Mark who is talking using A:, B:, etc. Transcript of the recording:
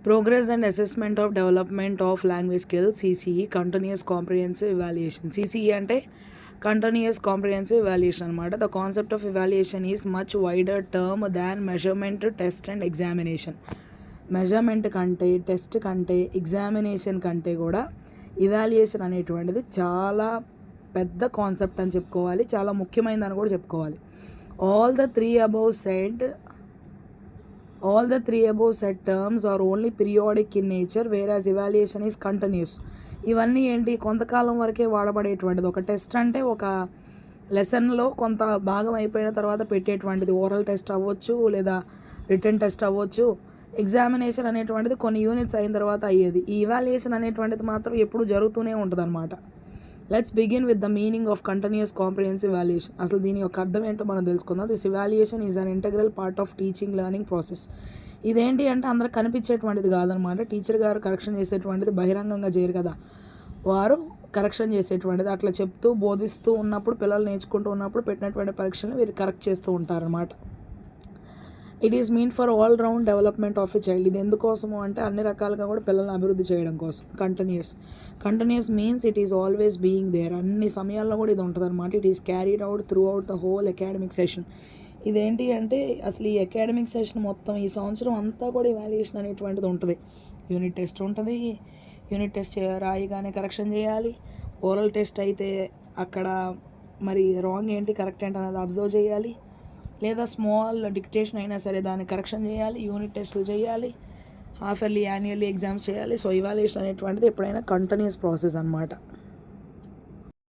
A: Progress and assessment of development of language skills, CCE, continuous comprehensive evaluation. CCE అంటే continuous comprehensive evaluation అనమాట. The concept of evaluation is much wider term than measurement, test and examination. Measurement కంటే, test కంటే, examination కంటే కూడా evaluation అనేటువంటిది చాలా పెద్ద concept అని చెప్పుకోవాలి, చాలా ముఖ్యమైనదని కూడా చెప్పుకోవాలి. All the three above said terms are only periodic in nature, whereas evaluation is continuous. ఇవన్నీ ఏంటి, కొంతకాలం వరకే వాడబడేటువంటిది. ఒక టెస్ట్ అంటే ఒక లెసన్లో కొంత భాగం అయిపోయిన తర్వాత పెట్టేటువంటిది. ఓరల్ టెస్ట్ అవ్వచ్చు, లేదా రిటర్న్ టెస్ట్ అవ్వచ్చు. ఎగ్జామినేషన్ అనేటువంటిది కొన్ని యూనిట్స్ అయిన తర్వాత అయ్యేది. ఈ ఇవాల్యుయేషన్ అనేటువంటిది మాత్రం ఎప్పుడు జరుగుతూనే ఉంటుంది అనమాట. Let's begin with the meaning of continuous comprehensive evaluation. అసలు దీని యొక్క అర్థం ఏంటో మనం తెలుసుకుందాం. This evaluation is an integral part of teaching learning process. ఇదేంటి అంటే అందరికి కనిపించేటువంటిది కాదనమాట. టీచర్ గారు కరెక్షన్ చేసేటువంటిది బహిరంగంగా చేయరు కదా, వారు కరెక్షన్ చేసేటువంటిది. అట్లా చెప్తూ బోధిస్తూ ఉన్నప్పుడు, పిల్లలు నేర్చుకుంటూ ఉన్నప్పుడు పెట్టినటువంటి పరీక్షలను వీరు కరెక్ట్ చేస్తూ ఉంటారనమాట. It is mean for all round development of a child. ఇది ఎందుకోసము అంటే అన్ని రకాలుగా కూడా పిల్లల్ని అభివృద్ధి చేయడం కోసం. Continuous means it is always being there. అన్ని సమయాల్లో కూడా ఇది ఉంటుంది అనమాట. It is carried out throughout the whole academic session. ఇదేంటి అంటే అసలు ఈ అకాడమిక్ సెషన్ మొత్తం ఈ సంవత్సరం అంతా కూడా ఇవాల్యుయేషన్ అనేటువంటిది ఉంటుంది. యూనిట్ టెస్ట్ ఉంటుంది. యూనిట్ టెస్ట్ రాయిగానే కరెక్షన్ చేయాలి. ఓరల్ టెస్ట్ అయితే అక్కడ మరి రాంగ్ ఏంటి, కరెక్ట్ ఏంటి అనేది అబ్జర్వ్ చేయాలి. లేదా స్మాల్ డిక్టేషన్ అయినా సరే దాన్ని కరెక్షన్ చేయాలి. యూనిట్ టెస్టులు చేయాలి. హాఫ్ ఇయర్లీ, యాన్యువల్లీ ఎగ్జామ్స్ చేయాలి. సో ఇవాల్యుయేషన్ అనేటువంటిది ఎప్పుడైనా కంటిన్యూస్ ప్రాసెస్ అనమాట.